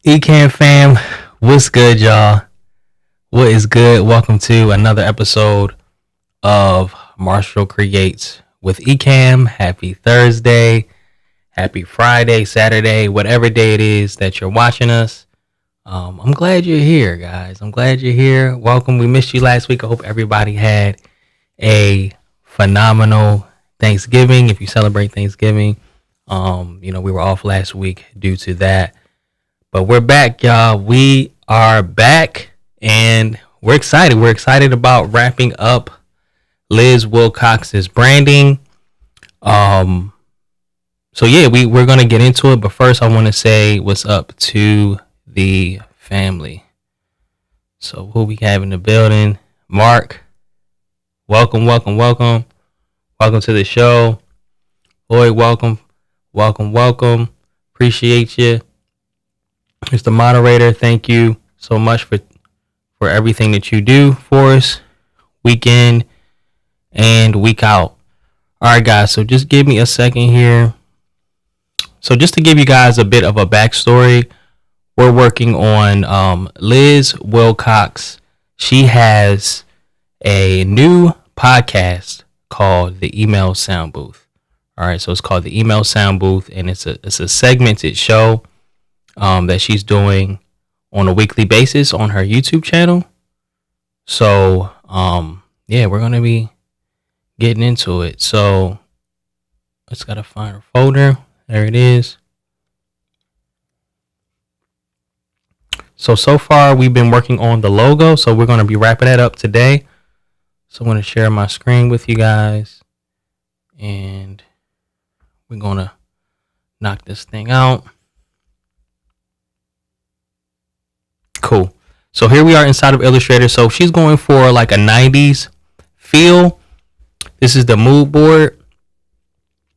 Ecamm fam, what's good, y'all? What is good? Welcome to another episode of Marshall Creates with Ecamm. Happy Thursday, happy Friday, Saturday, whatever day it is that you're watching us. I'm glad you're here, guys. I'm glad you're here. Welcome. We missed you last week. I hope everybody had a phenomenal Thanksgiving. If you celebrate Thanksgiving, we were off last week due to that. But we're back, y'all. We are back, and we're excited. We're excited about wrapping up Liz Wilcox's branding. We're going to get into it. But first, I want to say what's up to the family. So who we have in the building? Mark, welcome to the show. Lloyd, welcome. Appreciate you. Mr. Moderator, thank you so much for everything that you do for us, week in and week out. All right, guys, so just give me a second here. So just to give you guys a bit of a backstory, we're working on Liz Wilcox. She has a new podcast called The Email Sound Booth. All right, so it's called The Email Sound Booth, and it's a segmented show that she's doing on a weekly basis on her YouTube channel. So, we're going to be getting into it. So, let's gotta find her folder. There it is. So far, we've been working on the logo. So, we're going to be wrapping that up today. So, I'm going to share my screen with you guys. And we're going to knock this thing out. Cool. So here we are inside of Illustrator. So she's going for like a 90s feel. This is the mood board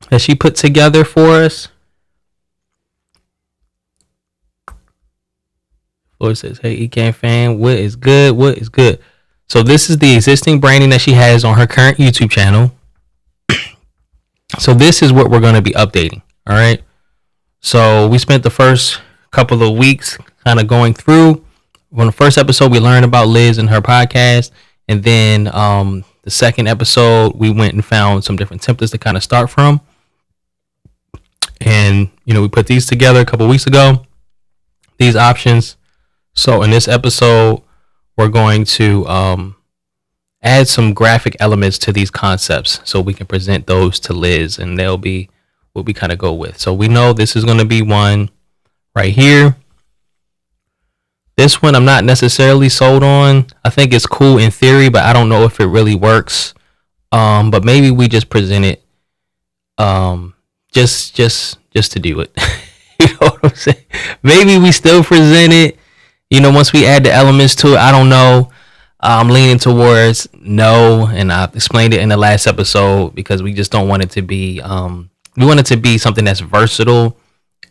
that she put together for us. Floyd says, hey, Ecamm fan, what is good? So this is the existing branding that she has on her current YouTube channel. So this is what we're going to be updating. All right. So we spent the first couple of weeks kind of going through. On the first episode, we learned about Liz and her podcast. And then the second episode, we went and found some different templates to kind of start from. And, we put these together a couple weeks ago, these options. So in this episode, we're going to add some graphic elements to these concepts so we can present those to Liz, and they'll be what we kind of go with. So we know this is going to be one right here. This one I'm not necessarily sold on. I think it's cool in theory, but I don't know if it really works. But maybe we just present it just to do it. You know what I'm saying? Maybe we still present it. Once we add the elements to it, I don't know. I'm leaning towards no, and I explained it in the last episode because we just don't want it to be we want it to be something that's versatile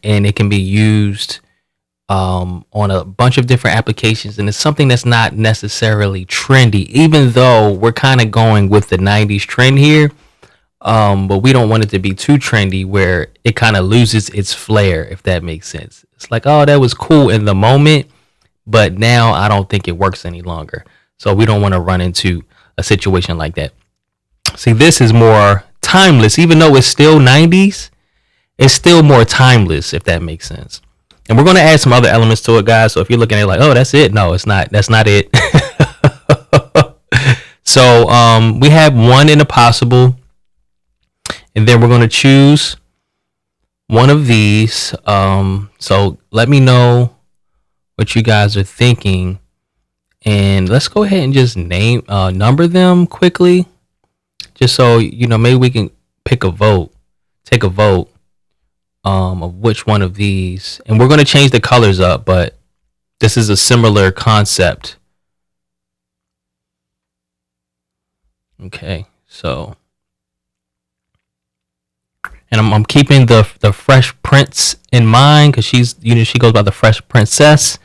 and it can be used on a bunch of different applications, and it's something that's not necessarily trendy, even though we're kind of going with the 90s trend here, but we don't want it to be too trendy where it kind of loses its flair, if that makes sense. It's like, oh, that was cool in the moment, but now I don't think it works any longer. So we don't want to run into a situation like that. See, this is more timeless. Even though it's still 90s, it's still more timeless, if that makes sense. And we're going to add some other elements to it, guys. So if you're looking at it like, oh, that's it. No, it's not. That's not it. So we have one in a possible. And then we're going to choose one of these. So let me know what you guys are thinking. And let's go ahead and just number them quickly. Just so, maybe we can take a vote of which one of these. And we're going to change the colors up, but this is a similar concept. Okay, so. And I'm keeping the Fresh Prince in mind because she goes by the Fresh Princess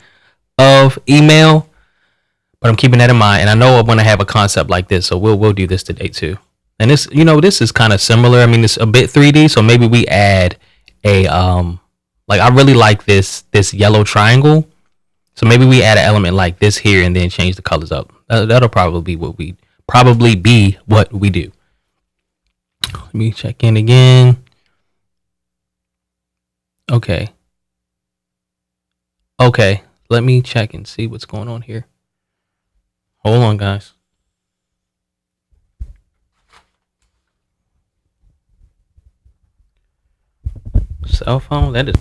of email. But I'm keeping that in mind, and I know I want to have a concept like this, so we'll do this today too. And this is kind of similar. I mean, it's a bit 3D, so maybe we add a Like I really like this yellow triangle. So maybe we add an element like this here and then change the colors up. That'll probably be what we do. Let me check in again. Okay. Okay. Let me check and see what's going on here. Hold on, guys. Cell phone? That is.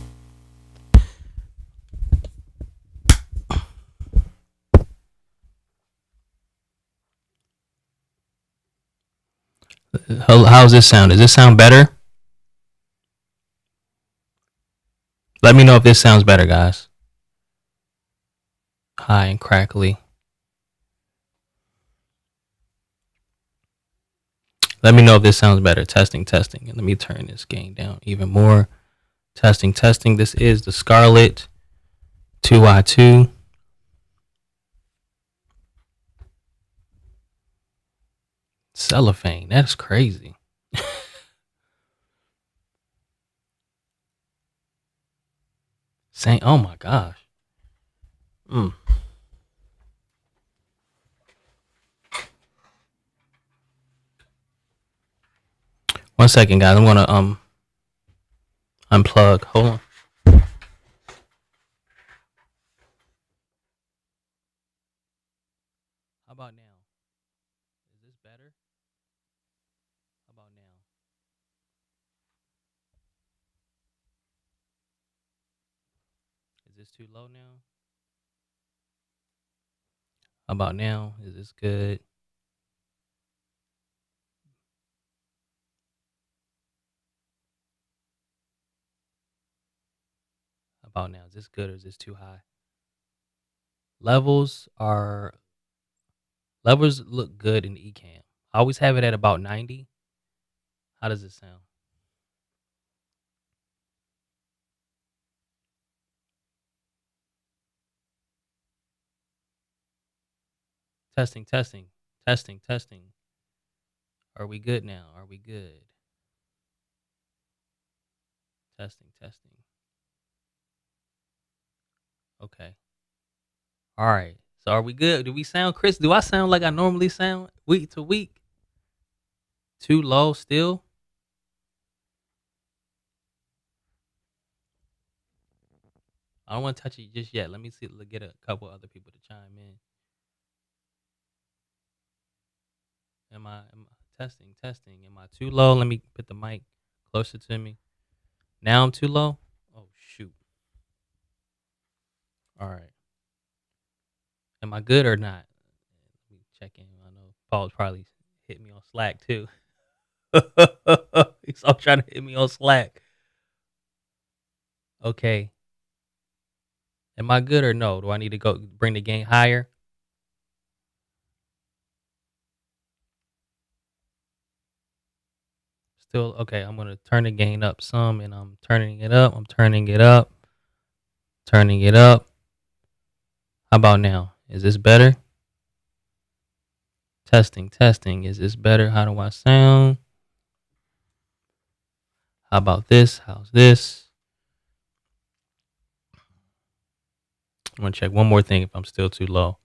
How's this sound? Does this sound better? Let me know if this sounds better, guys. High and crackly. Let me know if this sounds better. Testing, testing. And let me turn this gain down even more. Testing, testing. This is the Scarlett 2i2. Cellophane. That's crazy. Saying, oh my gosh. 1 second, guys. I'm gonna unplug. Hold on. How about now? Is this better? How about now? Is this too low now? How about now? Is this good? How about now? Is this good or is this too high? Levels are levels look good in Ecamm. I always have it at about 90. How does it sound? Testing, testing, testing, testing. Are we good now? Are we good? Testing, testing. Okay. All right. So are we good? Do we sound Chris? Do I sound like I normally sound week to week? Too low still? I don't want to touch it just yet. Let me see. Get a couple other people to chime in. Am I testing? Testing. Am I too low? Let me put the mic closer to me. Now I'm too low. Oh shoot. All right. Am I good or not? Let me check in. I know Paul's probably hit me on Slack too. He's all trying to hit me on Slack. Okay. Am I good or no? Do I need to go bring the gain higher? Still okay. I'm gonna turn the gain up some, and I'm turning it up. I'm turning it up. Turning it up. How about now? Is this better? Testing, testing. Is this better? How do I sound? How about this? How's this? I'm gonna check one more thing if I'm still too low.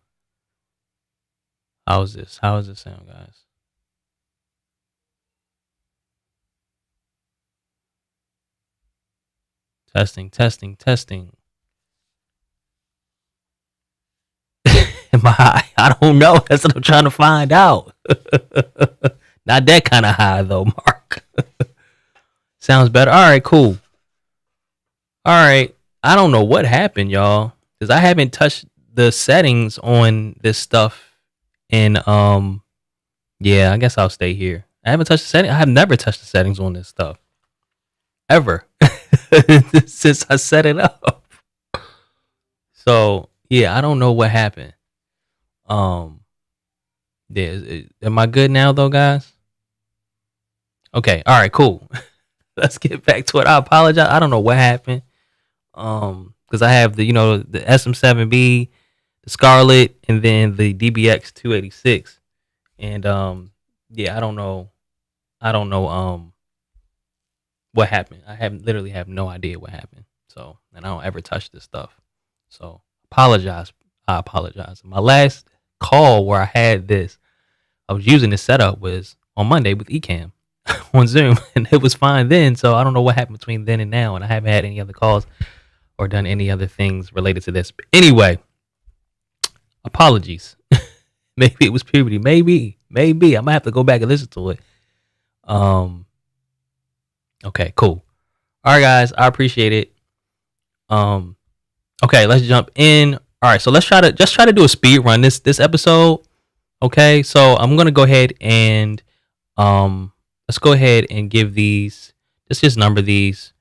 How's this? How does it sound, guys? Testing, testing, testing. Am I high? I don't know. That's what I'm trying to find out. Not that kind of high though, Mark. Sounds better. All right, cool. All right. I don't know what happened, y'all, because I haven't touched the settings on this stuff. And yeah, I guess I'll stay here. I haven't touched the setting. I have never touched the settings on this stuff ever since I set it up. So yeah, I don't know what happened. Um, yeah, am I good now though, guys? Okay, all right, cool. Let's get back to it. I apologize. I don't know what happened. Because I have the SM7B, the Scarlett, and then the DBX 286, and yeah, I don't know what happened. I have literally have no idea what happened. So, and I don't ever touch this stuff. So, apologize. I apologize. My last call where I had this, I was using this setup was on Monday with Ecamm on Zoom, and it was fine then. So I don't know what happened between then and now, and I haven't had any other calls or done any other things related to this. But anyway, apologies. Maybe it was puberty. Maybe. I might have to go back and listen to it. Um. Okay. Cool. All right, guys. I appreciate it. Um. Okay. Let's jump in. All right. So let's try to do a speed run this episode. Okay. So I'm gonna go ahead and let's go ahead and give these. Let's just number these.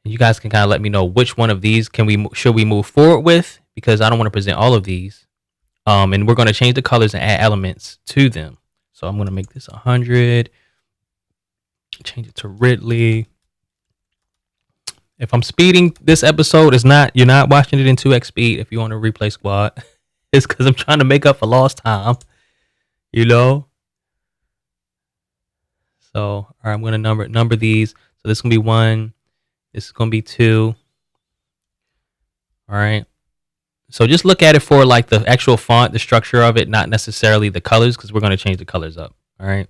And you guys can kind of let me know which one of these should we move forward with, because I don't want to present all of these. And we're going to change the colors and add elements to them. So I'm going to make this 100. Change it to Ridley. If I'm speeding this episode, you're not watching it in 2x speed. If you want to replay squad, it's because I'm trying to make up for lost time. You know. So all right, I'm going to number these. So this is going to be 1. This is going to be 2. All right. So just look at it for like the actual font, the structure of it, not necessarily the colors, because we're going to change the colors up. All right.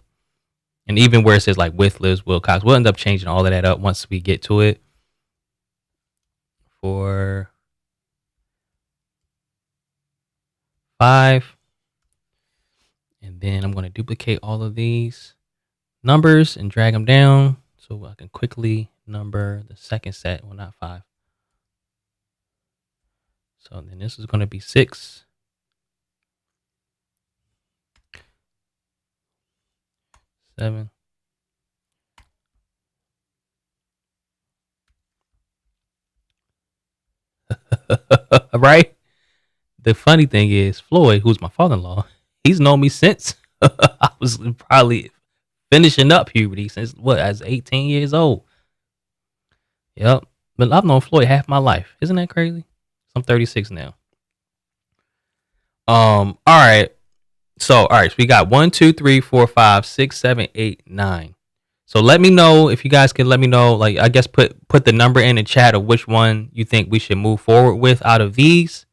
And even where it says like with Liz Wilcox, we'll end up changing all of that up once we get to it. For 5. And then I'm going to duplicate all of these numbers and drag them down so I can quickly number the second set. Well, not 5. So then this is going to be 6. 7. Right? The funny thing is, Floyd, who's my father-in-law, he's known me since I was probably finishing up puberty, since I was 18 years old. Yep. But I've known Floyd half my life. Isn't that crazy? I'm 36 now. All right. So we got 1, 2, 3, 4, 5, 6, 7, 8, 9. So let me know if you guys can let me know, like, I guess put the number in the chat of which one you think we should move forward with out of these,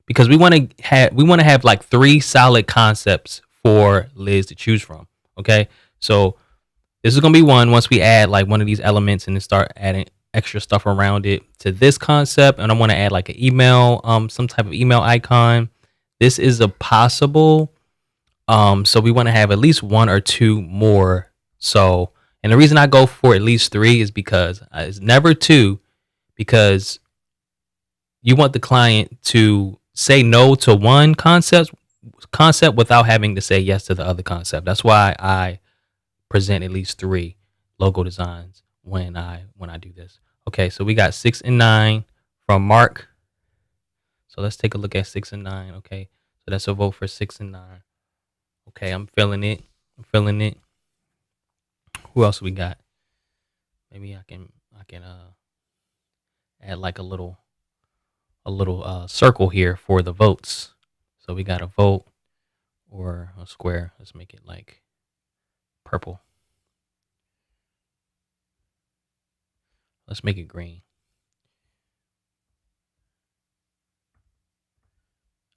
because we want to have like 3 solid concepts for Liz to choose from. Okay. So this is going to be one once we add like one of these elements and then start adding extra stuff around it to this concept. And I want to add like an email, some type of email icon. This is a possible. So we want to have at least 1 or 2 more. So, and the reason I go for at least 3 is because it's never 2, because you want the client to say no to one concept without having to say yes to the other concept. That's why I present at least 3 logo designs when I do this. Okay, so we got 6 and 9 from Mark. So let's take a look at 6 and 9. Okay, so that's a vote for 6 and 9. Okay, I'm feeling it. Who else we got? Maybe I can add like a little circle here for the votes. So we got a vote or a square. Let's make it like purple. Let's make it green.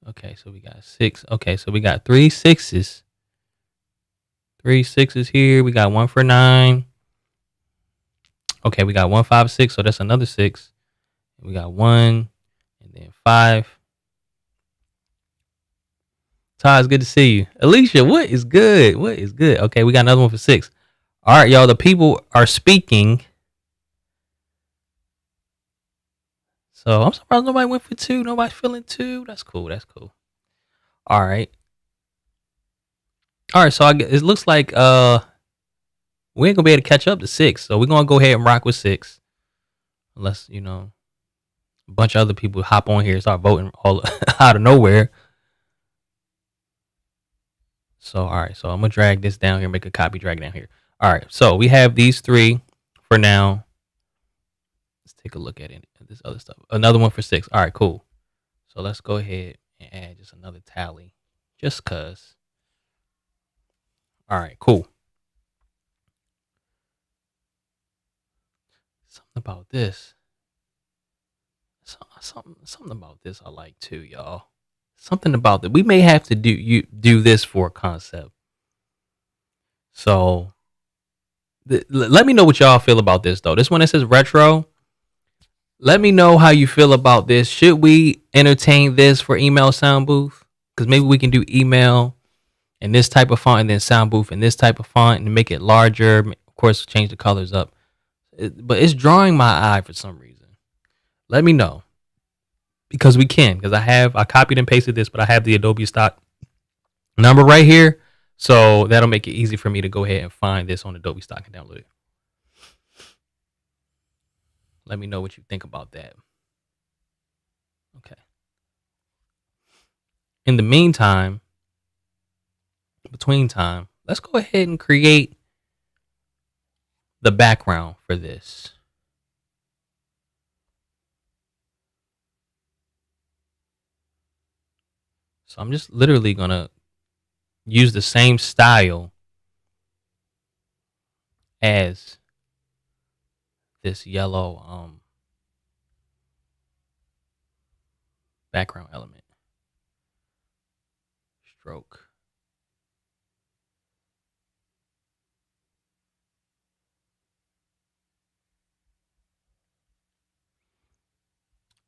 Okay, so we got 6. Okay, so we got 3 6s. 3 6s here. We got 1 for 9. Okay, we got 1, 5, 6. So that's another 6. We got 1 and then 5. Ty, it's good to see you. Alicia, what is good? Okay, we got another one for 6. All right, y'all. The people are speaking. So I'm surprised nobody went for 2. Nobody's feeling 2. That's cool. All right. So it looks like we ain't gonna be able to catch up to 6. So we're gonna go ahead and rock with 6. Unless, a bunch of other people hop on here and start voting all out of nowhere. So all right. So I'm gonna drag this down here, make a copy, drag it down here. All right. So we have these 3 for now. Let's take a look at it. This other stuff. Another one for 6. All right, cool. So let's go ahead and add just another tally, just cause. All right, cool. Something about this. something about this I like too, y'all. Something about that. We may have to do this for a concept. So let me know what y'all feel about this though. This one that says retro. Let me know how you feel about this. Should we entertain this for email sound booth? Because maybe we can do email in this type of font and then sound booth in this type of font and make it larger. Of course, change the colors up. But it's drawing my eye for some reason. Let me know. Because we can. Because I copied and pasted this, but I have the Adobe stock number right here. So that'll make it easy for me to go ahead and find this on Adobe stock and download it. Let me know what you think about that. Okay. In the meantime, between time, let's go ahead and create the background for this. So I'm just literally going to use the same style as this yellow background element. Stroke.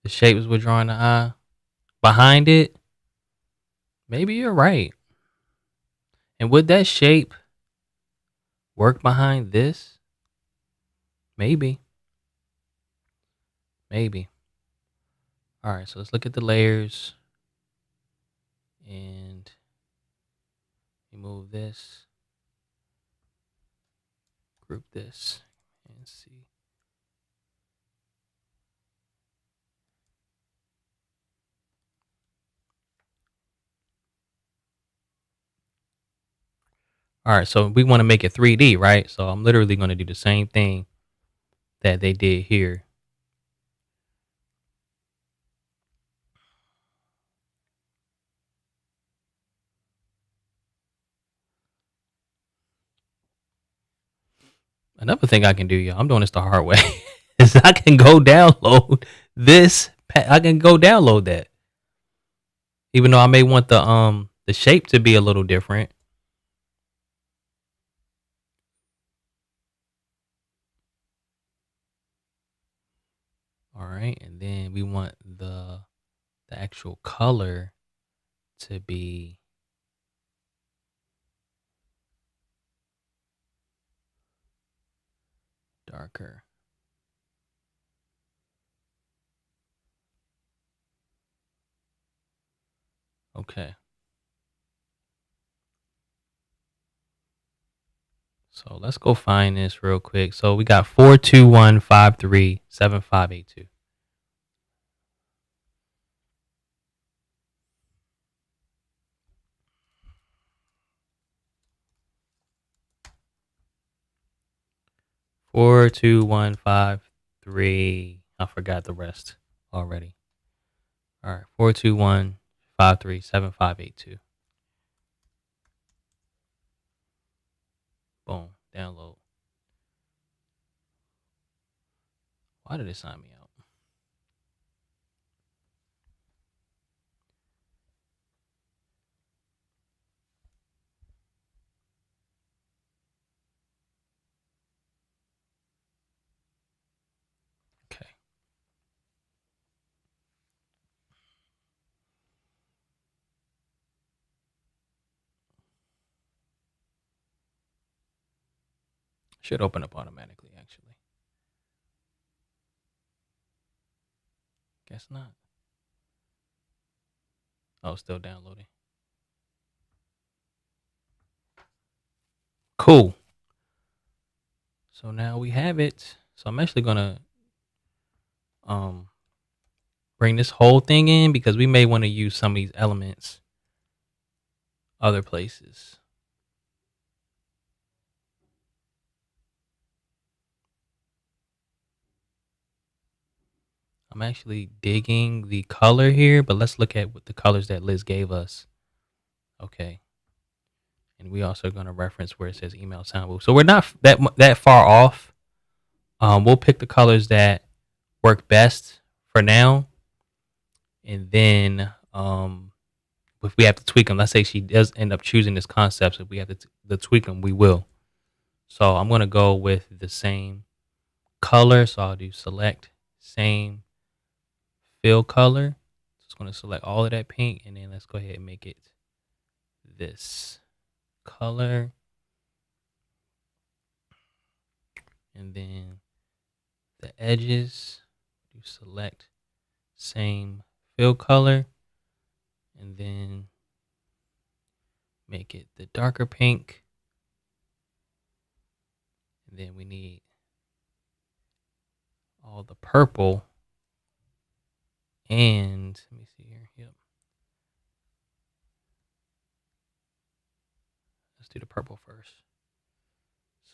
The shapes we're drawing the eye. Behind it, maybe you're right. And would that shape work behind this? Maybe. Maybe. All right, so let's look at the layers and remove this. Group this and see. All right, so we want to make it 3D, right? So I'm literally going to do the same thing that they did here. Another thing I can do, y'all, I'm doing this the hard way, is I can go download this. I can go download that. Even though I may want the shape to be a little different. All right, and then we want the actual color to be darker. Okay. So let's go find this real quick. So we got 421537582. Four, two, one, five, three. I forgot the rest already. All right, 421537582. Boom, download. Why did it sign me out? Okay. Should open up automatically, actually. Guess not. Oh, still downloading. Cool. So now we have it. So I'm actually gonna bring this whole thing in because we may want to use some of these elements other places. I'm actually digging the color here, but let's look at what the colors that Liz gave us. Okay. And we also are going to reference where it says email sound booth. So we're not that far off. We'll pick the colors that work best for now. and then if we have to tweak them, let's say she does end up choosing this concept, so if we have to tweak them, we will. So I'm gonna go with the same color. So I'll do select same fill color. Just gonna select all of that pink, and then let's go ahead and make it this color, and then the edges, do select same fill color, and then make it the darker pink. And then we need all the purple, and let me see here. Yep. Let's do the purple first.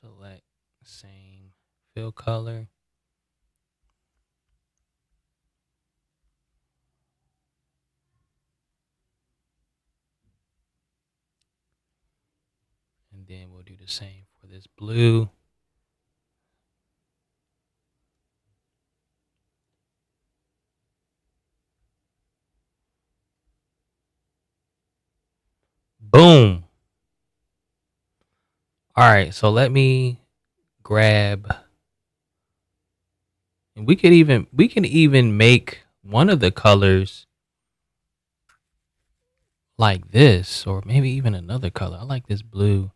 Select same fill color. And then we'll do the same for this blue. Boom. All right, so let me grab, and we can even make one of the colors like this, or maybe even another color. I like this blue.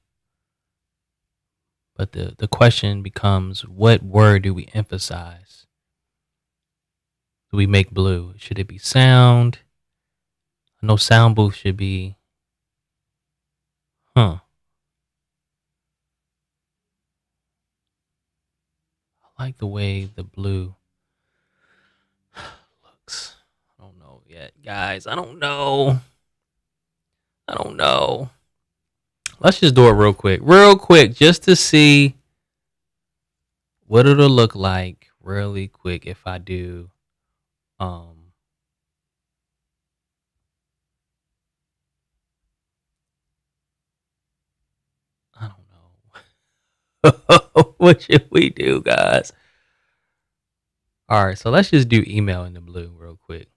But the question becomes, what word do we emphasize? Do we make blue? Should it be sound? I know sound booth should be, I like the way the blue looks. I don't know yet, guys. I don't know. Let's just do it real quick, just to see what it'll look like really quick if I do I don't know. What should we do, guys? All right, so let's just do email in the blue real quick.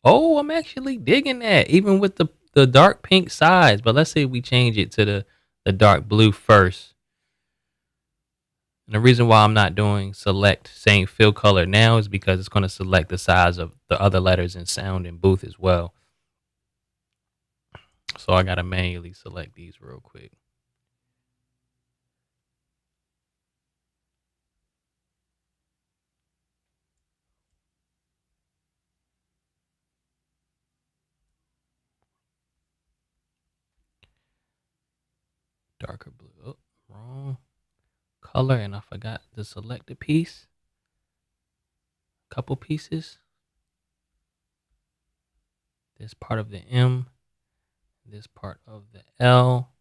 Oh, I'm actually digging that, even with the dark pink sides. But let's say we change it to the dark blue first. And the reason why I'm not doing select same fill color now is because it's going to select the size of the other letters in sound and booth as well. So I got to manually select these real quick. Darker blue. Oh, wrong color, and I forgot to select a piece. Couple pieces. This part of the M, this part of the L.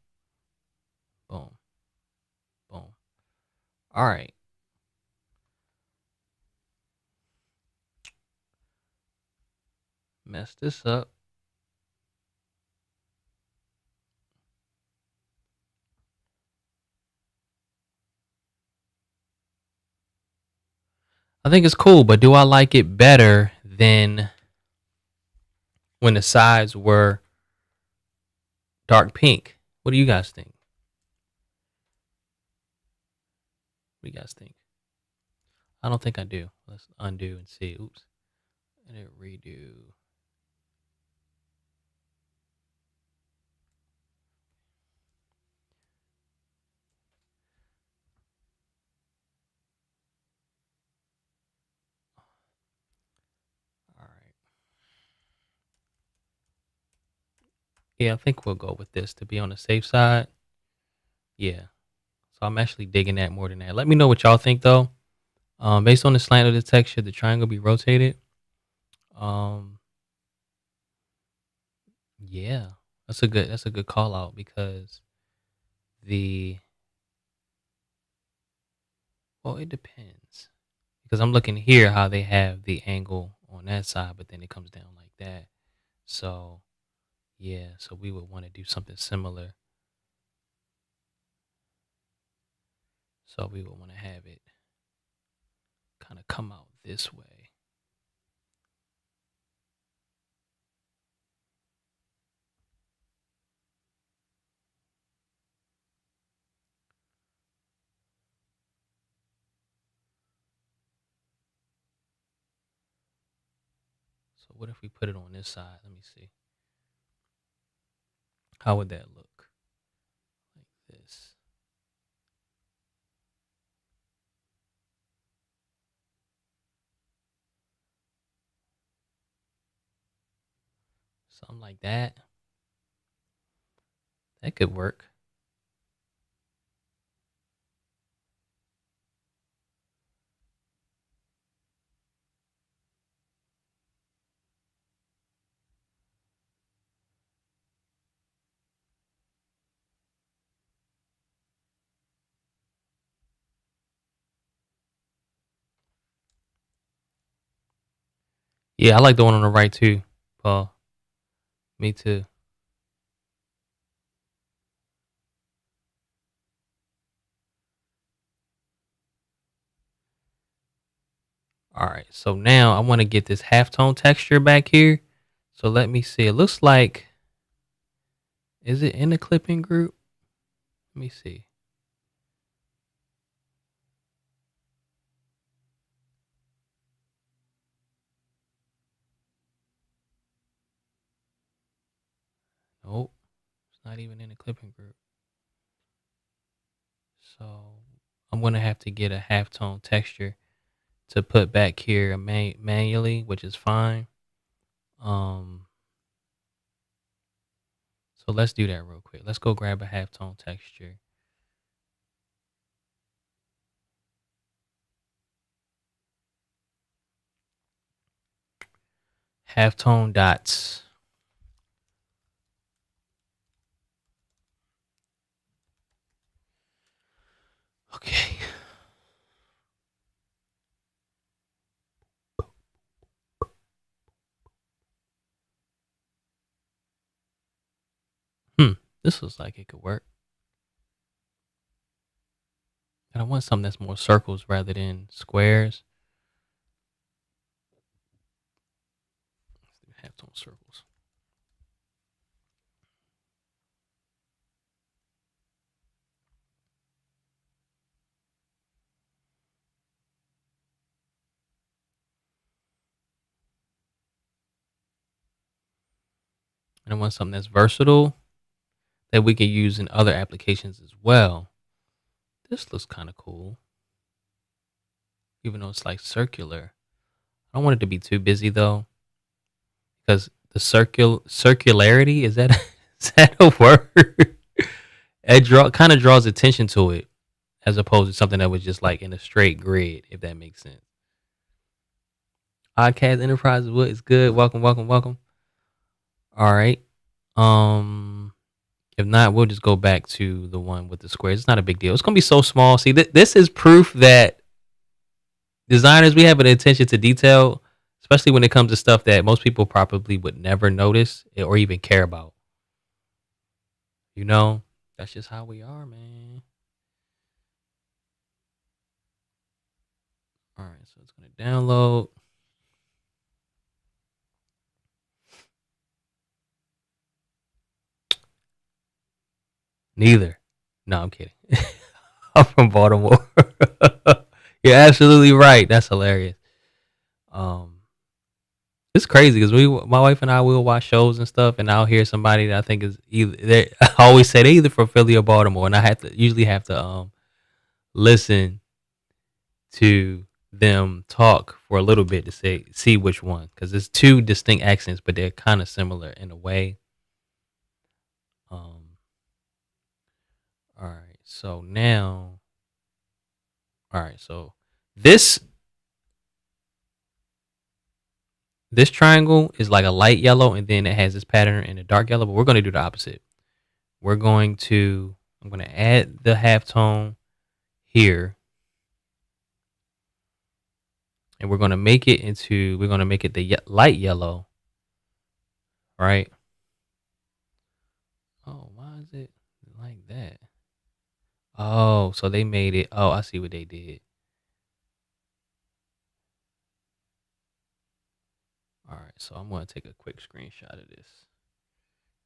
Boom. Boom. All right. Mess this up. I think it's cool, but do I like it better than when the sides were dark pink? What do you guys think? What do you guys think? I don't think I do. Let's undo and see. Oops. And it redo. All right. Yeah, I think we'll go with this to be on the safe side. Yeah. So I'm actually digging that more than that. Let me know what y'all think though. Based on the slant of the text, should the triangle be rotated? Yeah. That's a good call out because the well, it depends. Because I'm looking here how they have the angle on that side, but then it comes down like that. So yeah, so we would want to do something similar So we will want to have it kind of come out this way. So what if we put it on this side? Let me see. How would that look? Like this. Something like that. That could work. Yeah, I like the one on the right too, Paul. Me too. All right, so now I want to get this halftone texture back here. So let me see. It looks like, is it in the clipping group? Let me see. Nope, it's not even in the clipping group. So I'm gonna have to get a halftone texture to put back here manually, which is fine. Um, so let's do that real quick. Let's go grab a halftone texture. Halftone dots. Okay. This looks like it could work. And I want something that's more circles rather than squares. Halftone circles. And I want something that's versatile that we can use in other applications as well. This looks kind of cool, even though it's like circular. I don't want it to be too busy though, because the circularity, is that is that a word? It kind of draws attention to it, as opposed to something that was just like in a straight grid, if that makes sense. Podcast Enterprises, what is good? Welcome, welcome, welcome. All right. Um, if not, we'll just go back to the one with the squares. It's not a big deal. It's gonna be so small. See, this is proof that designers, we have an attention to detail, especially when it comes to stuff that most people probably would never notice or even care about. You know, that's just how we are, man. All right, so it's gonna download. Neither. No, I'm kidding. I'm from Baltimore. You're absolutely right. That's hilarious. Um, it's crazy because my wife and I will watch shows and stuff, and I'll hear somebody that I think is either. I always say they either from Philly or Baltimore, and I usually have to listen to them talk for a little bit to see which one, because it's two distinct accents, but they're kind of similar in a way. Um, all right, so now, all right, so this this triangle is like a light yellow, and then it has this pattern in a dark yellow. But we're going to do the opposite. I'm going to add the halftone here, and we're going to make it the light yellow, right? Oh, why is it like that? Oh, so they made it. Oh, I see what they did. All right, so I'm going to take a quick screenshot of this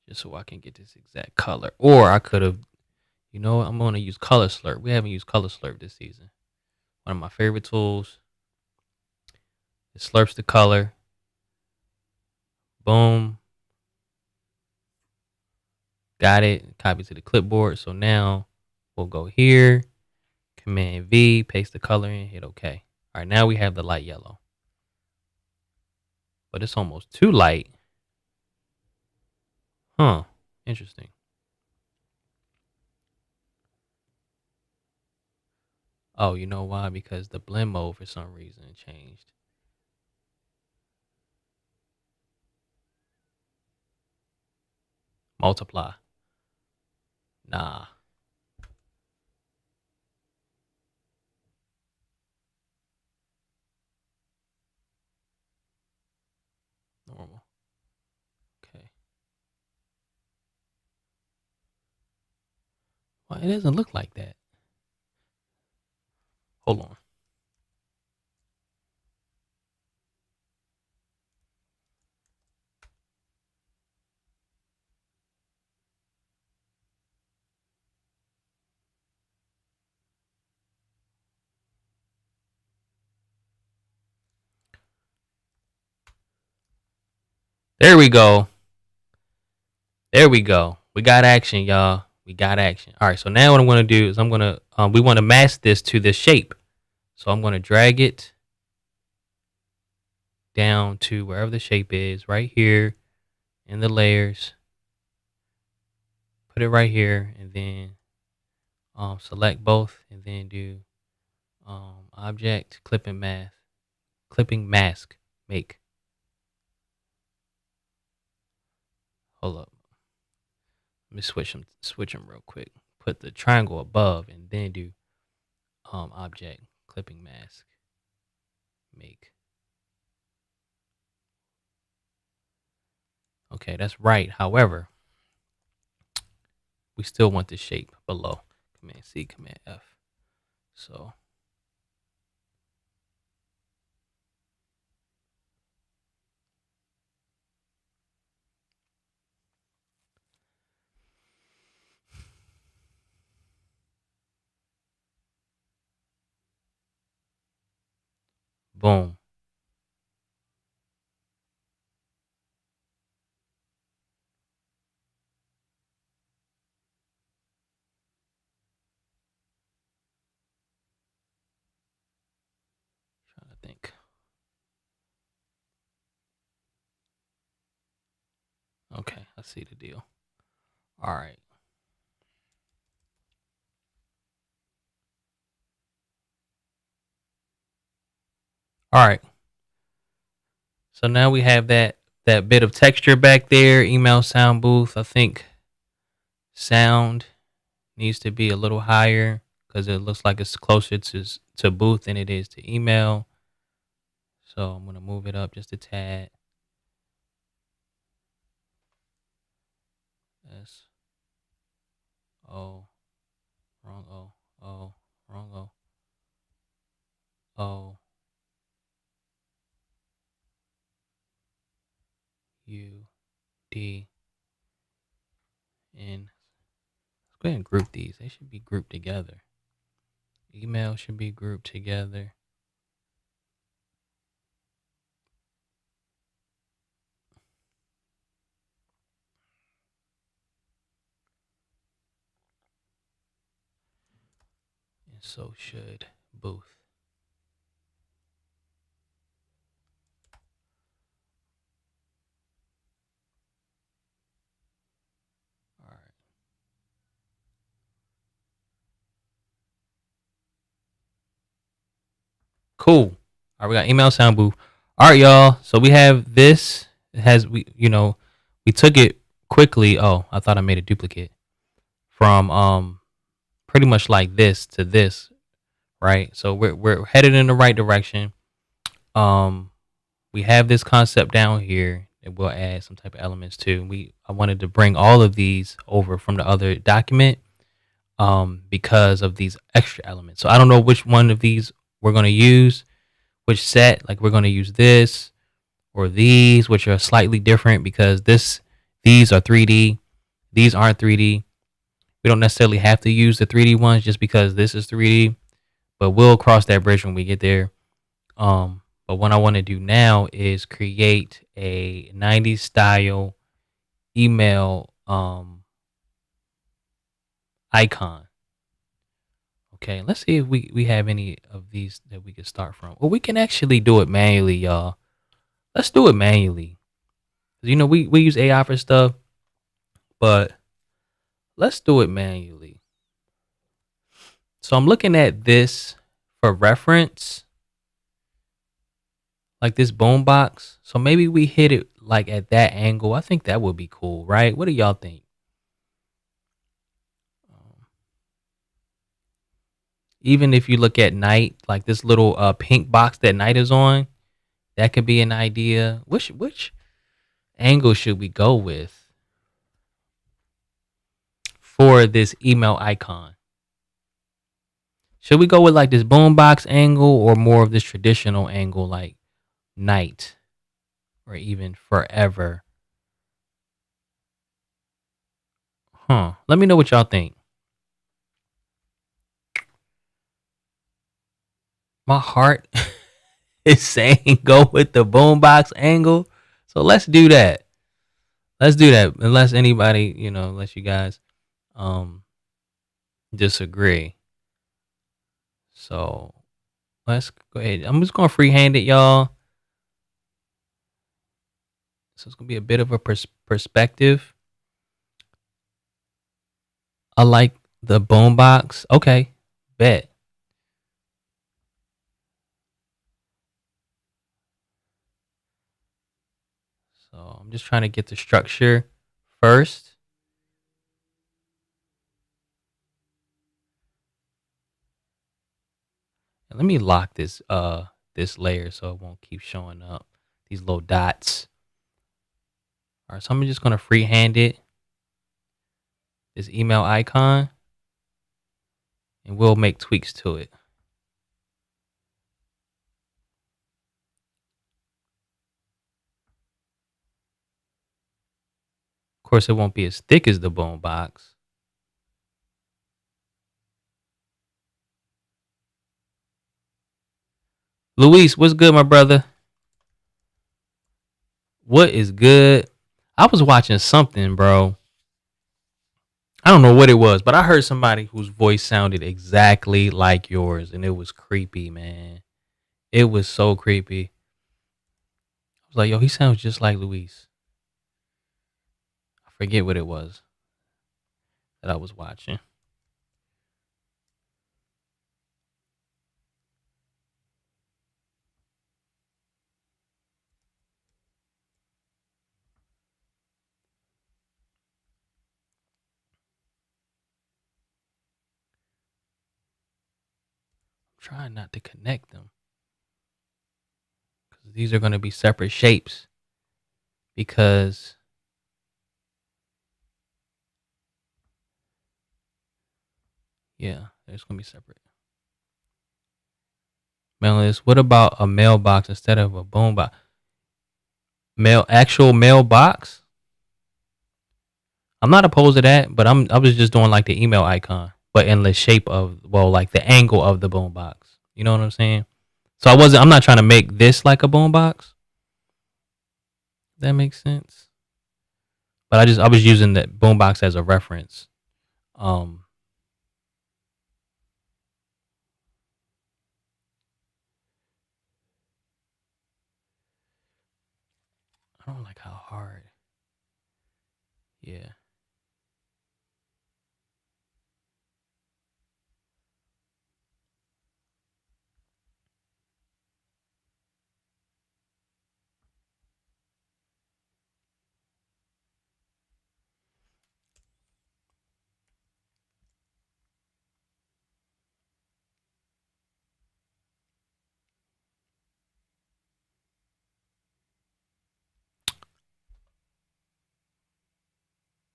just so I can get this exact color. Or I could have, I'm going to use Color Slurp. We haven't used Color Slurp this season. One of my favorite tools. It slurps the color. Boom. Got it. Copy to the clipboard. So now we'll go here. Command V, paste the color in, hit OK. All right, now we have the light yellow. But it's almost too light. Huh. Interesting. Oh, you know why? Because the blend mode for some reason changed. Multiply. Nah. Normal. Okay. Well, it doesn't look like that. Hold on. There we go. There we go. We got action, y'all. We got action. All right, so now what I'm going to do is we want to mask this to this shape. So I'm going to drag it down to wherever the shape is, right here in the layers. Put it right here, and then select both, and then do object, clipping mask, make. Hold up. Let me switch them real quick. Put the triangle above, and then do object, clipping mask, make. Okay, that's right. However, we still want the shape below. Command C, Command F. So boom. Trying to think. Okay, I see the deal. All right. All right. So now we have that bit of texture back there. Email sound booth. I think sound needs to be a little higher because it looks like it's closer to booth than it is to email. So I'm gonna move it up just a tad. S O wrong O wrong O U D N. Let's go ahead and group these. They should be grouped together. Email should be grouped together. And so should booth. All right. Cool. All right, we got email sound booth. All right, y'all. So we have this. It has we took it quickly. Oh, I thought I made a duplicate from pretty much like this to this, right? So we're headed in the right direction. Um, we have this concept down here that we'll add some type of elements to. I wanted to bring all of these over from the other document. because of these extra elements. So I don't know which one of these we're going to use, which set, like we're going to use this or these, which are slightly different because these are 3D, these aren't 3D. We don't necessarily have to use the 3D ones just because this is 3D, but we'll cross that bridge when we get there. But what I want to do now is create a 90s style email icon. Okay, let's see if we have any of these that we can start from. Well, we can actually do it manually, y'all. Let's do it manually. You know, we use AI for stuff, but let's do it manually. So I'm looking at this for reference, like this boombox. So maybe we hit it like at that angle. I think that would be cool, right? What do y'all think? Even if you look at night, like this little pink box that night is on, that could be an idea. Which angle should we go with for this email icon? Should we go with like this boombox angle or more of this traditional angle like night or even forever? Huh. Let me know what y'all think. My heart is saying go with the boombox angle. So let's do that. Let's do that. Unless anybody, unless you guys um disagree. So let's go ahead. I'm just gonna freehand it, y'all. So it's gonna be a bit of a perspective. I like the boombox. Okay, bet. So I'm just trying to get the structure first. And let me lock this layer so it won't keep showing up. These little dots. All right, so I'm just gonna freehand it. This email icon, and we'll make tweaks to it. Of course, it won't be as thick as the boombox. Luis, what's good, my brother? What is good? I was watching something, bro. I don't know what it was, but I heard somebody whose voice sounded exactly like yours, and it was creepy, man. It was so creepy. I was like, yo, he sounds just like Luis. I forget what it was that I was watching. I'm trying not to connect them because these are going to be separate shapes. Because yeah, there's going to be separate. Mailers, what about a mailbox instead of a boombox? Actual mailbox? I'm not opposed to that, but I was just doing like the email icon, but in the shape of like the angle of the boombox. You know what I'm saying? So I'm not trying to make this like a boombox. That makes sense. But I was using that boombox as a reference. Um, I don't like how hard. Yeah.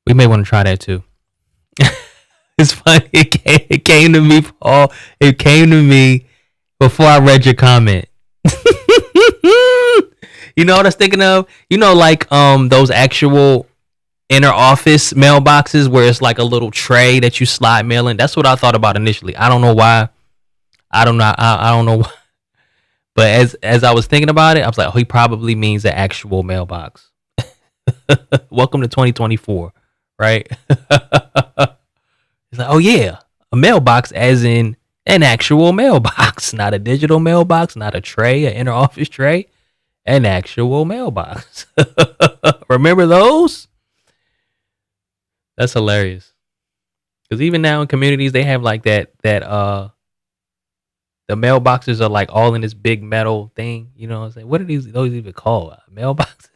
We may want to try that too. It's funny. It came to me, Paul. It came to me before I read your comment. You know what I was thinking of? You know, like those actual inner office mailboxes where it's like a little tray that you slide mail in. That's what I thought about initially. I don't know why. I don't know why. But as I was thinking about it, I was like, oh, he probably means the actual mailbox. Welcome to 2024, right? He's like, oh yeah, a mailbox as in an actual mailbox, not a digital mailbox, not a tray, an inner office tray, an actual mailbox. Remember those? That's hilarious. Because even now in communities, they have like that the mailboxes are like all in this big metal thing. You know what I'm saying? What are those even called? Mailboxes.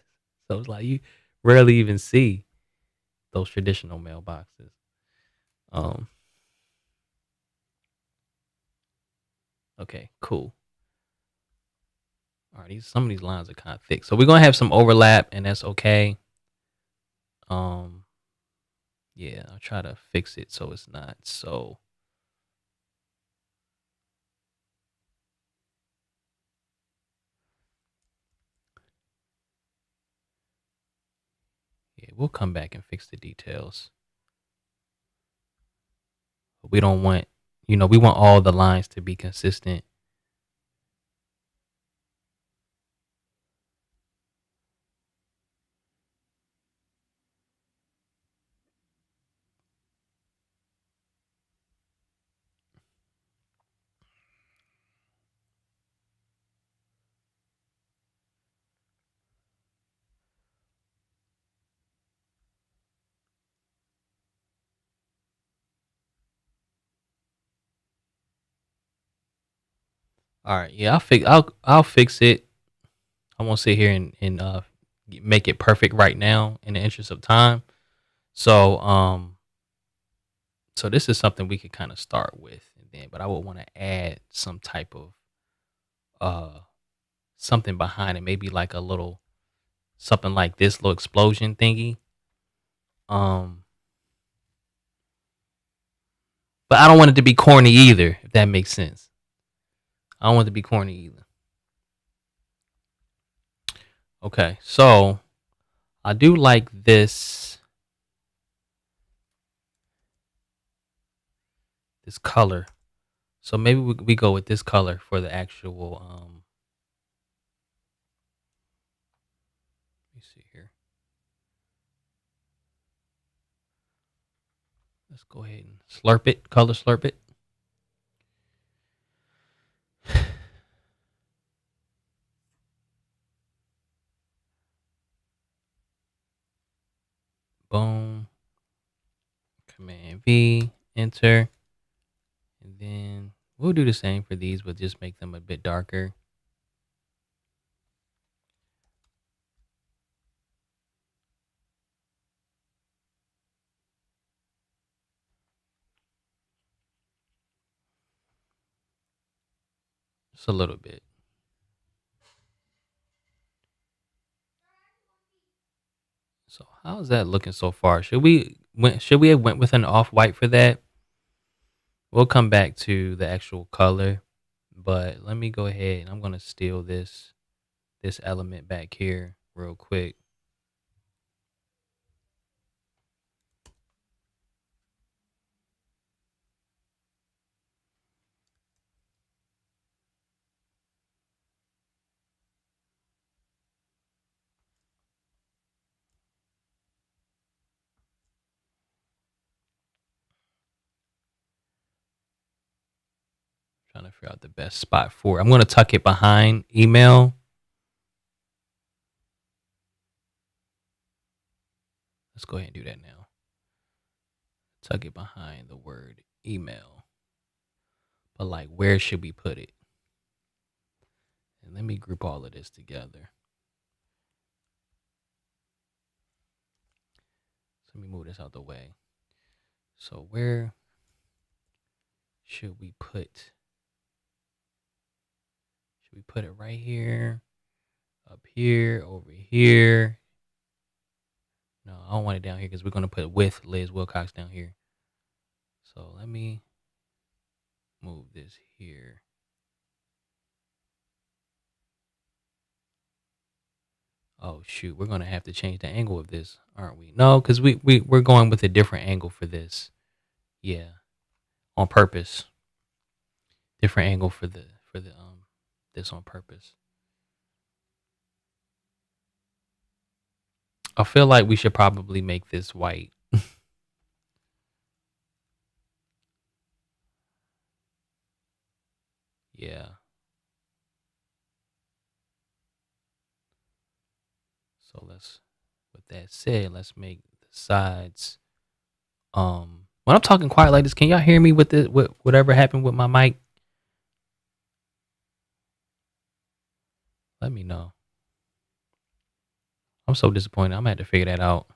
So it's like you rarely even see those traditional mailboxes. Um. Okay. Cool. All right. Some of these lines are kind of thick, so we're gonna have some overlap, and that's okay. Um. Yeah. I'll try to fix it so it's not so. Yeah. We'll come back and fix the details. We don't want, we want all the lines to be consistent. All right. Yeah. I'll fix it. I won't sit here and make it perfect right now in the interest of time. So so this is something we could kind of start with, and then, but I would want to add some type of uh something behind it, maybe like a little something like this little explosion thingy. Um, but I don't want it to be corny either, if that makes sense. I don't want it to be corny either. Okay, so I do like this color. So maybe we go with this color for the actual let me see here. Let's go ahead and slurp it, color slurp it. Boom. Command V, enter. And then we'll do the same for these, but just make them a bit darker. Just a little bit. So how's that looking so far? Should we have went with an off white for that? We'll come back to the actual color, but let me go ahead and I'm gonna steal this element back here real quick. Trying to figure out the best spot for it. I'm gonna tuck it behind email. Let's go ahead and do that now. Tuck it behind the word email. But like, where should we put it? And let me group all of this together. So let me move this out the way. So where should we put? Should we put it right here? Up here? Over here? No, I don't want it down here because we're going to put with Liz Wilcox down here. So let me move this here. Oh shoot, we're gonna have to change the angle of this, aren't we? No, because we're going with a different angle for this. Yeah, on purpose. Different angle for the this on purpose. I feel like we should probably make this white. Yeah. So let's. With that said, let's make the sides. When I'm talking quiet like this, can y'all hear me with the with whatever happened with my mic? Let me know. I'm so disappointed. I'm gonna have to figure that out.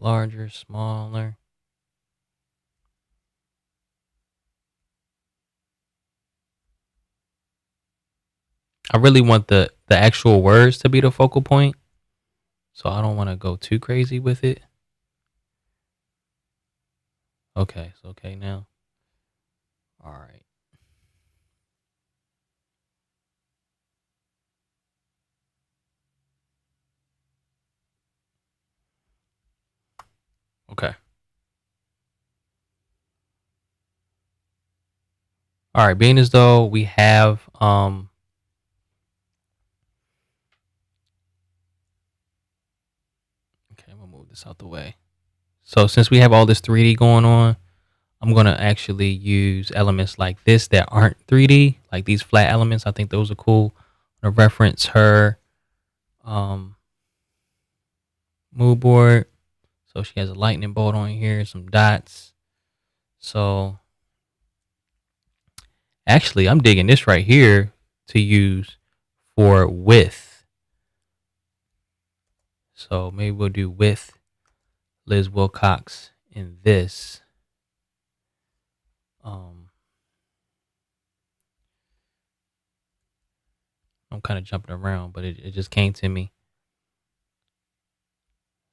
Larger, smaller. I really want the actual words to be the focal point, so I don't want to go too crazy with it. Okay, it's okay now. All right. Okay. All right. Being as though we have okay, I'm gonna move this out the way. So since we have all this 3D going on, I'm gonna actually use elements like this that aren't 3D, like these flat elements. I think those are cool. I'm gonna reference her um mood board. So she has a lightning bolt on here, some dots. So actually, I'm digging this right here to use for width. So maybe we'll do width Liz Wilcox in this. Um, I'm kind of jumping around, but it just came to me.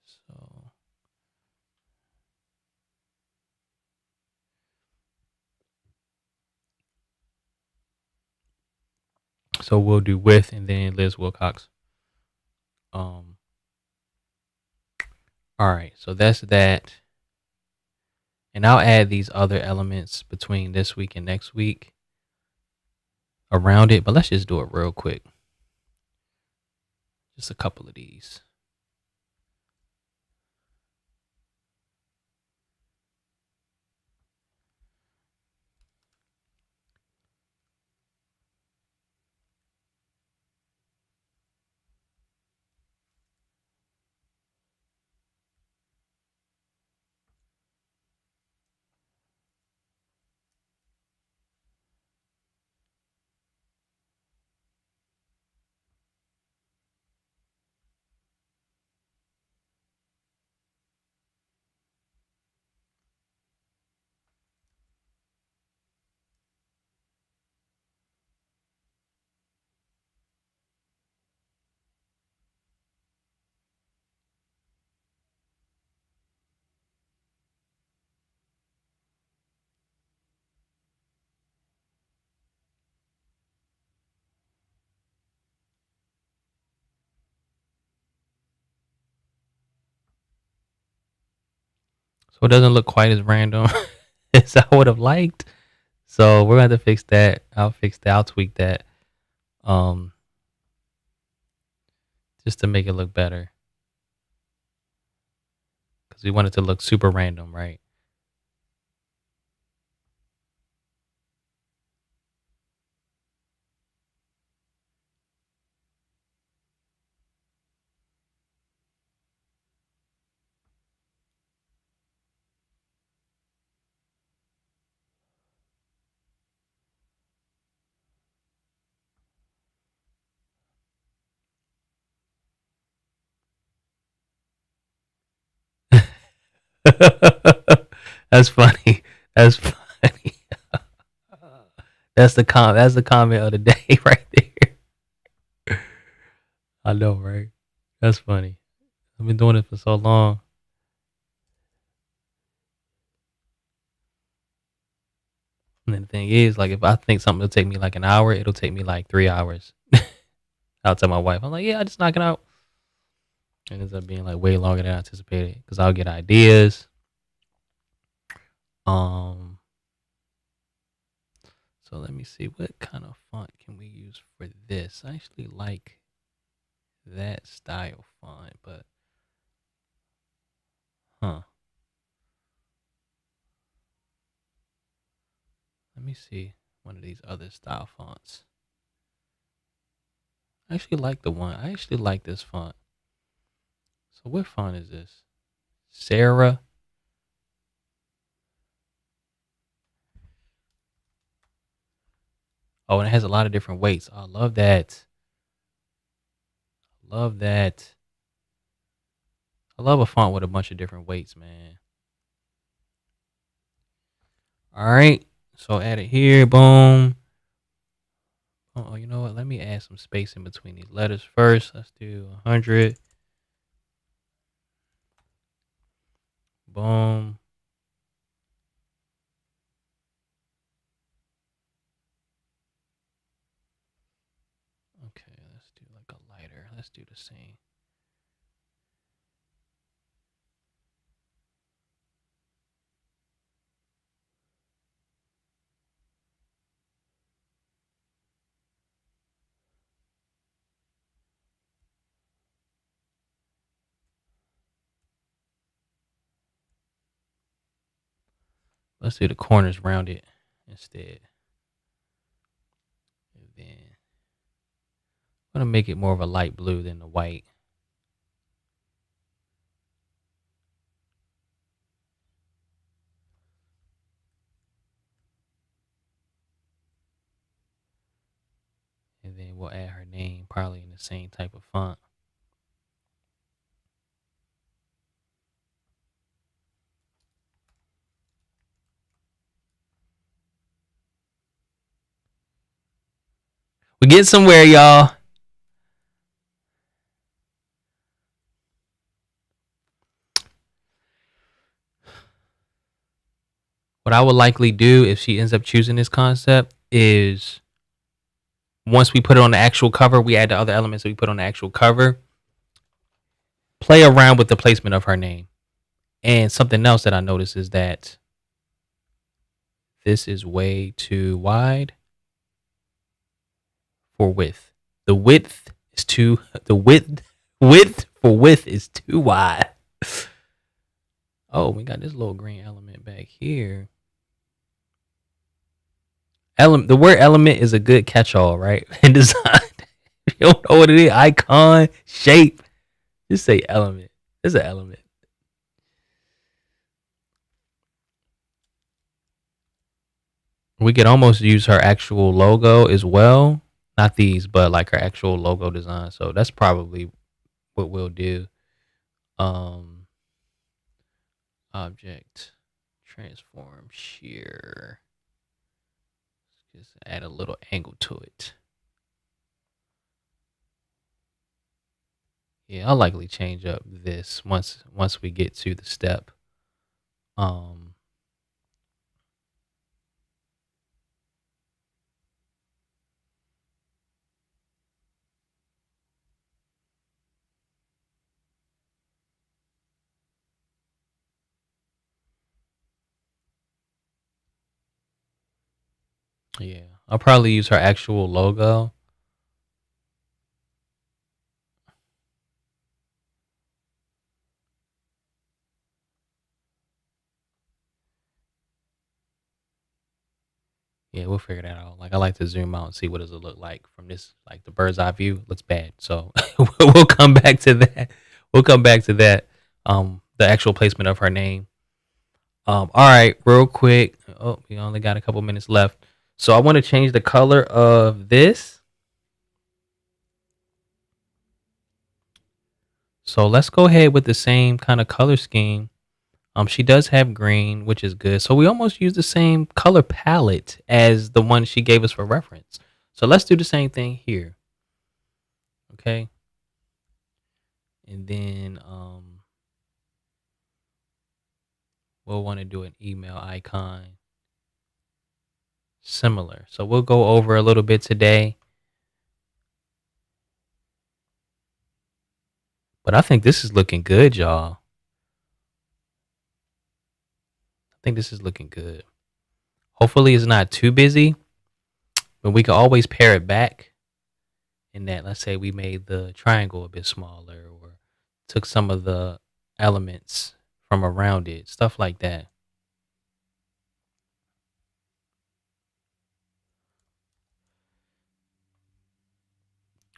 So so we'll do width and then Liz Wilcox. Um, all right, so that's that. And I'll add these other elements between this week and next week around it, but let's just do it real quick. Just a couple of these. So it doesn't look quite as random as I would have liked. So we're gonna have to fix that. I'll fix that. I'll tweak that. Um, just to make it look better. Because we want it to look super random, right? That's funny. That's funny. That's the comment of the day right there. I know, right? That's funny. I've been doing it for so long. And then the thing is, like, if I think something will take me like an hour, it'll take me like 3 hours. I'll tell my wife, I'm like, yeah, I just knock it out. And it ends up being like way longer than I anticipated because I'll get ideas. Um, so let me see what kind of font can we use for this. I actually like that style font, but huh. Let me see one of these other style fonts. I actually like the one. I actually like this font. So what font is this? Sarah. Oh, and it has a lot of different weights. I love that. Love that. I love a font with a bunch of different weights, man. All right. So add it here. Boom. Oh, you know what? Let me add some space in between these letters first. Let's do 100. Boom. Okay, let's do like a lighter. Let's do the same. Let's do the corners rounded instead. And then I'm gonna make it more of a light blue than the white. And then we'll add her name probably in the same type of font. We get somewhere, y'all. What I would likely do if she ends up choosing this concept is once we put it on the actual cover, we add the other elements that we put on the actual cover. Play around with the placement of her name. And something else that I noticed is that this is way too wide for width. The width is too the width for width is too wide. Oh, we got this little green element back here. The word element is a good catch-all, right? In design. You don't know what it is. Icon, shape. Just say element. It's an element. We could almost use her actual logo as well. Not these, but like her actual logo design. So that's probably what we'll do. Um Object transform shear. Just add a little angle to it. Yeah, I'll likely change up this once we get to the step. Um yeah, I'll probably use her actual logo. Yeah, we'll figure that out. Like I like to zoom out and see what does it look like from this, like the bird's eye view. Looks bad, so we'll come back to that. We'll come back to that. The actual placement of her name. All right, real quick. Oh, we only got a couple minutes left, so I want to change the color of this. So let's go ahead with the same kind of color scheme. She does have green, which is good. So we almost use the same color palette as the one she gave us for reference. So let's do the same thing here. Okay. And then we'll want to do an email icon similar. So we'll go over a little bit today. But I think this is looking good, y'all. I think this is looking good. Hopefully it's not too busy, but we can always pare it back in that, let's say we made the triangle a bit smaller or took some of the elements from around it, stuff like that.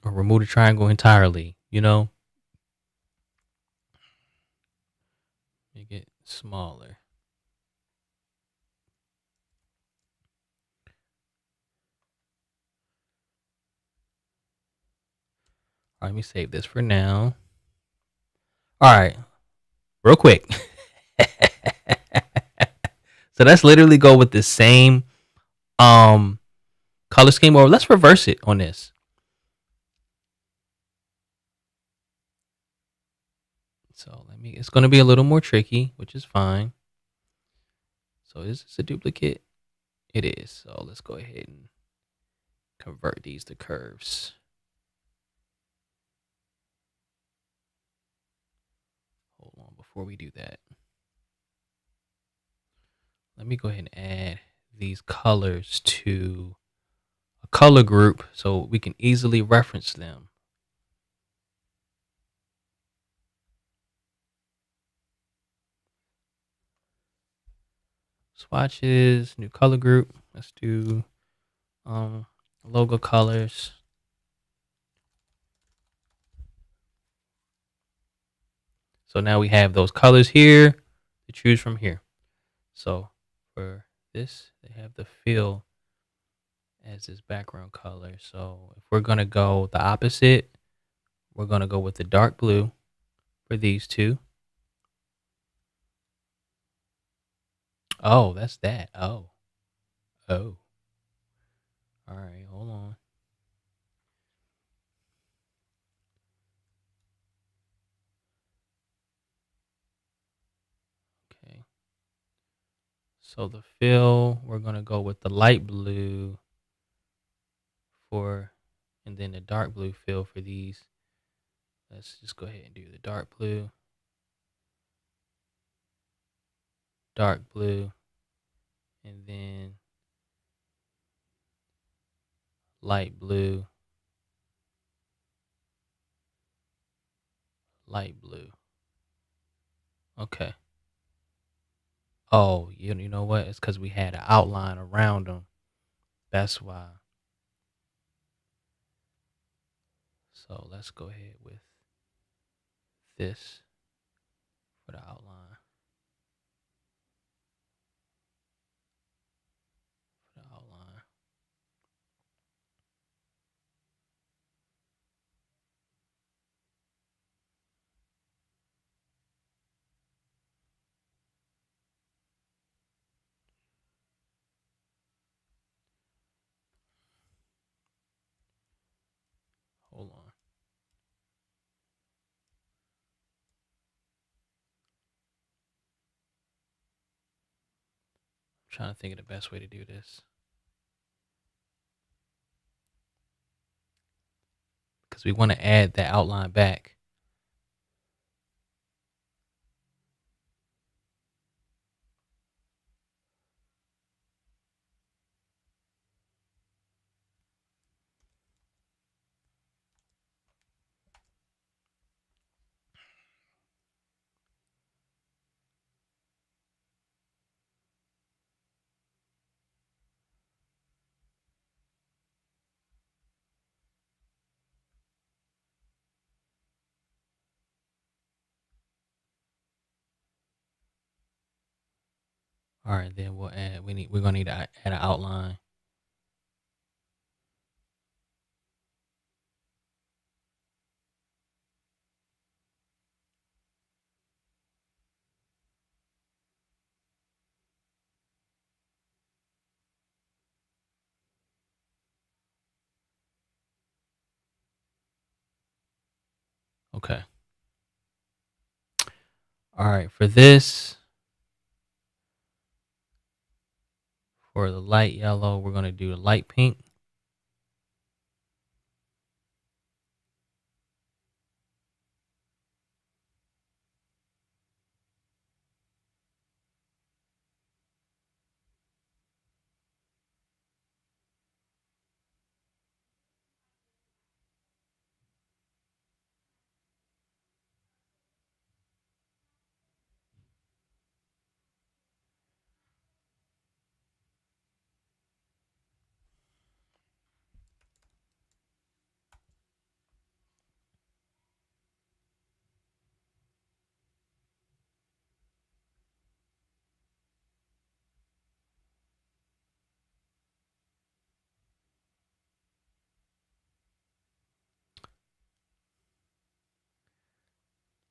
Or remove the triangle entirely, make it smaller. All right, let me save this for now. All right, real quick. So let's literally go with the same color scheme, or let's reverse it on this. So it's going to be a little more tricky, which is fine. So is this a duplicate? It is. So let's go ahead and convert these to curves. Hold on, before we do that, let me go ahead and add these colors to a color group so we can easily reference them. Swatches, new color group. Let's do logo colors. So now we have those colors here to choose from here. So for this, they have the fill as this background color. So if we're going to go the opposite, we're going to go with the dark blue for these two. Oh, that's that. Oh. All right, hold on. Okay. So the fill, we're going to go with the light blue and then the dark blue fill for these. Let's just go ahead and do the dark blue, and then light blue, light blue. Okay. Oh, you know what? It's because we had an outline around them. That's why. So let's go ahead with this for the outline. For the outline. Hold on. I'm trying to think of the best way to do this. Because we want to add that outline back. All right, then we'll add. We're gonna need to add an outline. Okay. All right. For this, for the light yellow, we're gonna do the light pink.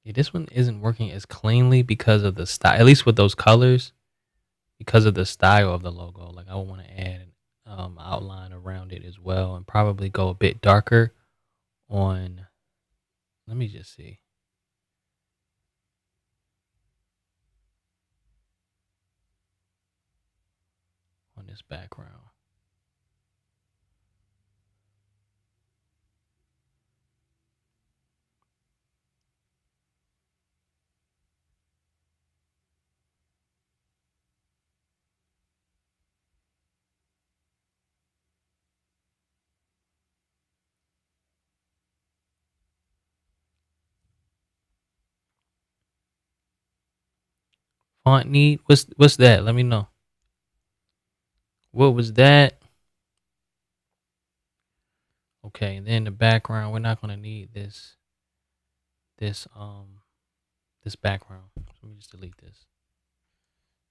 Yeah, this one isn't working as cleanly because of the style. At least with those colors, because of the style of the logo. Like I want to add an outline around it as well, and probably go a bit darker on. Let me just see on this background. Font need. What's that? Let me know. What was that? Okay, and then the background. We're not gonna need this this background. So let me just delete this.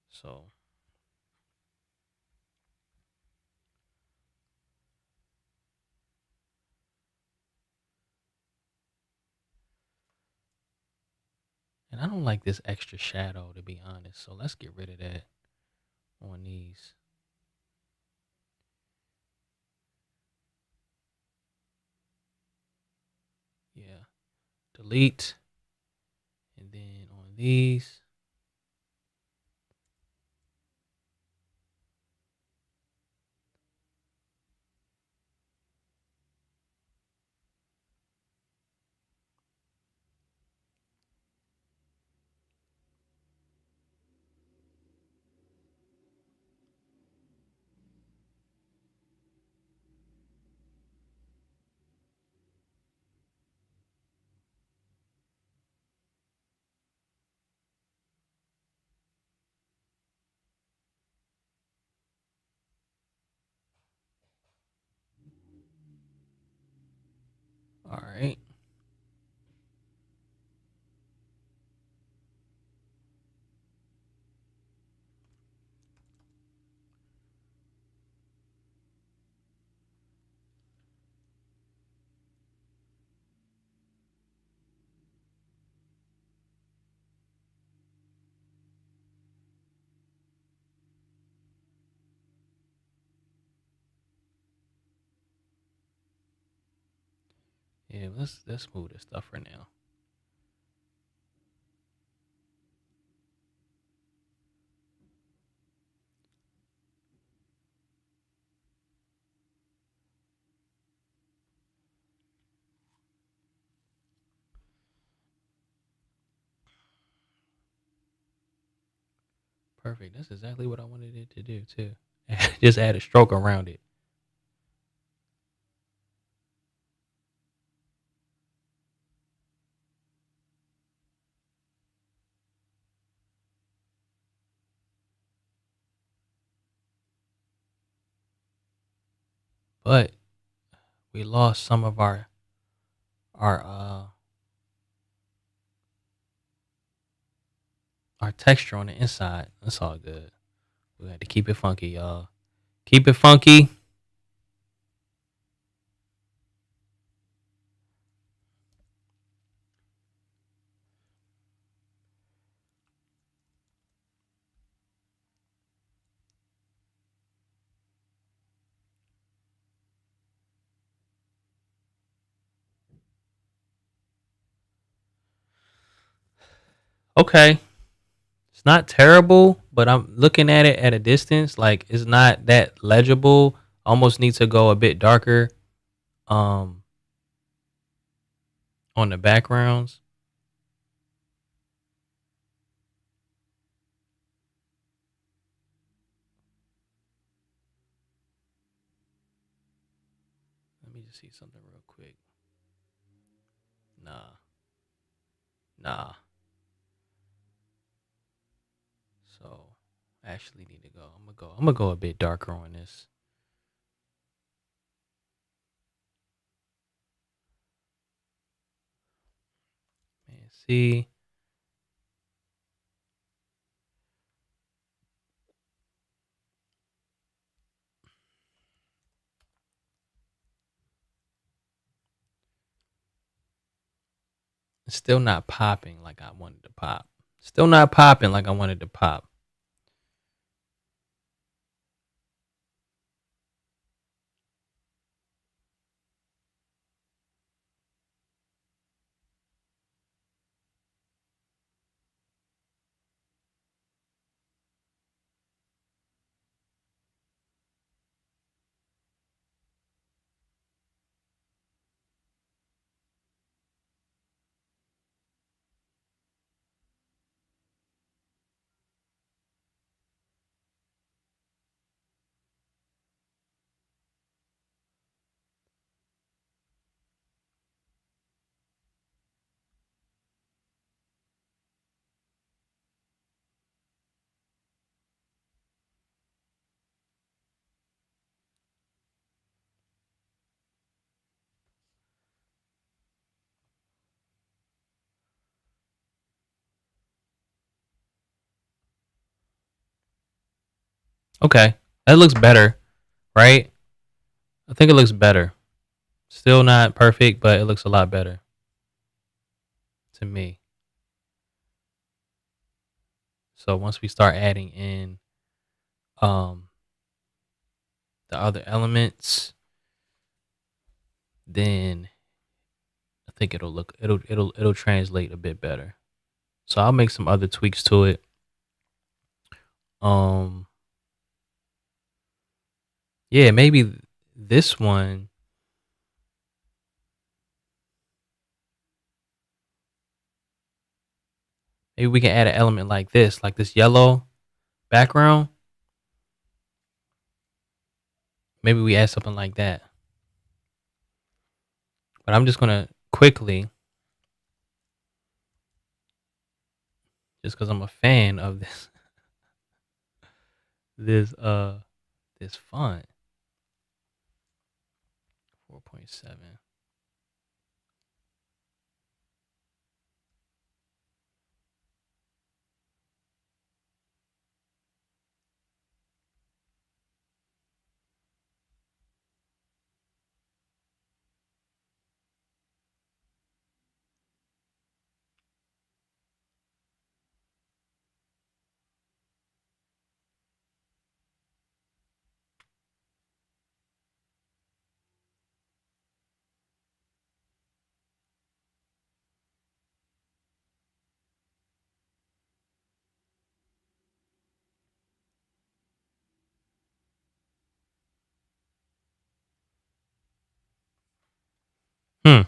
So and I don't like this extra shadow to be honest. So let's get rid of that on these. Yeah. Delete. And then on these. All right. Yeah, let's move this stuff for now. Perfect. That's exactly what I wanted it to do too. Just add a stroke around it. But we lost some of our uh our texture on the inside. That's all good. We had to keep it funky, y'all. Keep it funky. Okay, it's not terrible, but I'm looking at it at a distance. Like it's not that legible. Almost need to go a bit darker um on the backgrounds. Let me just see something real quick. Nah, nah. So I actually need to go. I'm gonna go a bit darker on this. Man, see, it's still not popping like I wanted to pop. Still not popping like I wanted to pop. Okay, that looks better, right? I think it looks better. Still not perfect, but it looks a lot better to me. So once we start adding in um the other elements, then I think it'll translate a bit better. So I'll make some other tweaks to it. Um yeah, maybe this one, maybe we can add an element like this yellow background. Maybe we add something like that. But I'm just gonna quickly, just because I'm a fan of this this font 4.7. Hmm.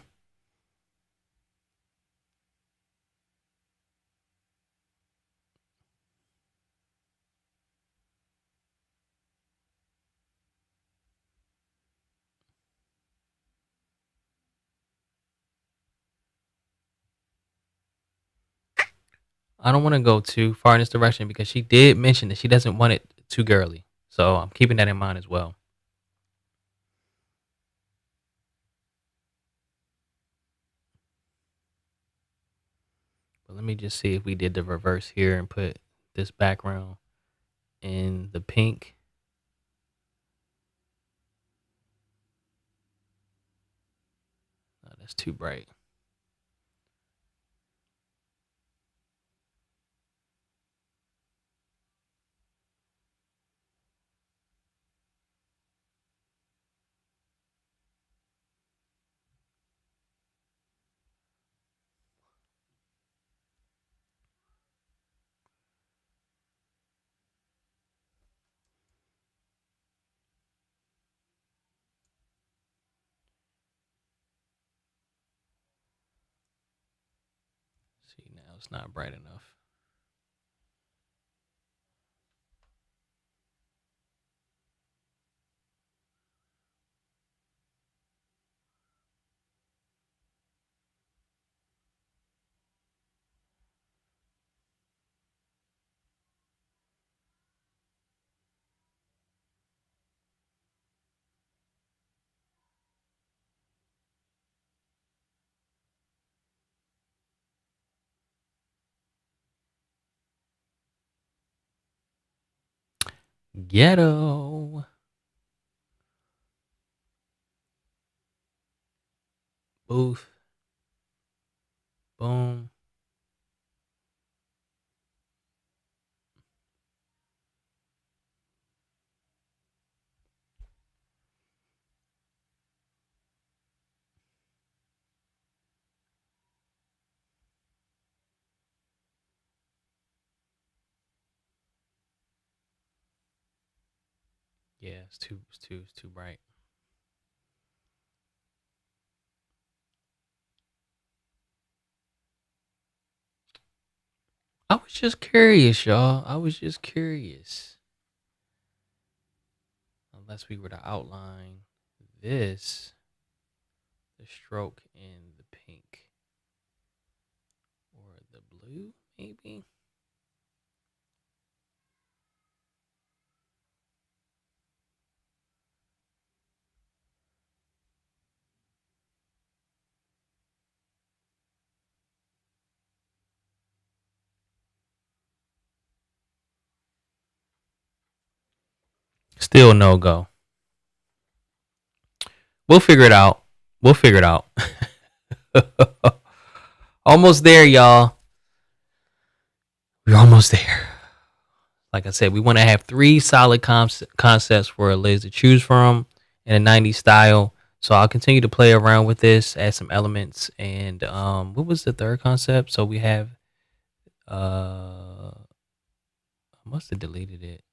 I don't want to go too far in this direction because she did mention that she doesn't want it too girly. So I'm keeping that in mind as well. But let me just see if we did the reverse here and put this background in the pink. No, that's too bright. See, now it's not bright enough. Ghetto. Booth. Boom. Yeah, it's too bright. I was just curious, y'all. I was just curious. Unless we were to outline this, the stroke in the pink or the blue, maybe. Still no go. We'll figure it out. We'll figure it out. Almost there, y'all. We're almost there. Like I said, we want to have 3 solid concepts for Liz to choose from in a 90s style. So I'll continue to play around with this, add some elements. And what was the third concept? So we have, I must have deleted it.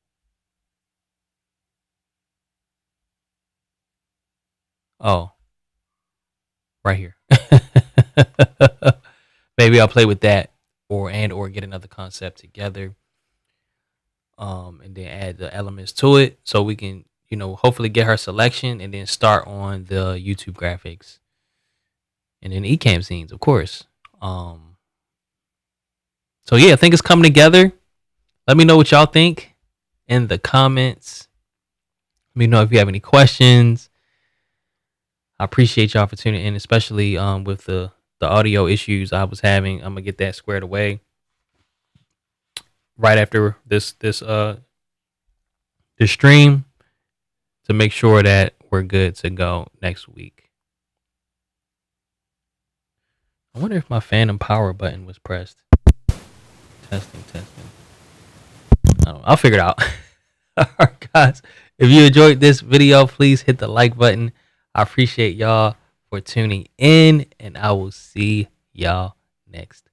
Oh, right here. Maybe I'll play with that or get another concept together. And then add the elements to it so we can, hopefully get her selection and then start on the YouTube graphics and then Ecamm scenes, of course. So yeah, I think it's coming together. Let me know what y'all think in the comments. Let me know if you have any questions. I appreciate y'all for tuning in, especially with the audio issues I was having. I'm gonna get that squared away right after this stream to make sure that we're good to go next week. I wonder if my phantom power button was pressed. Testing. I'll figure it out. All right, guys. If you enjoyed this video, please hit the like button. I appreciate y'all for tuning in, and I will see y'all next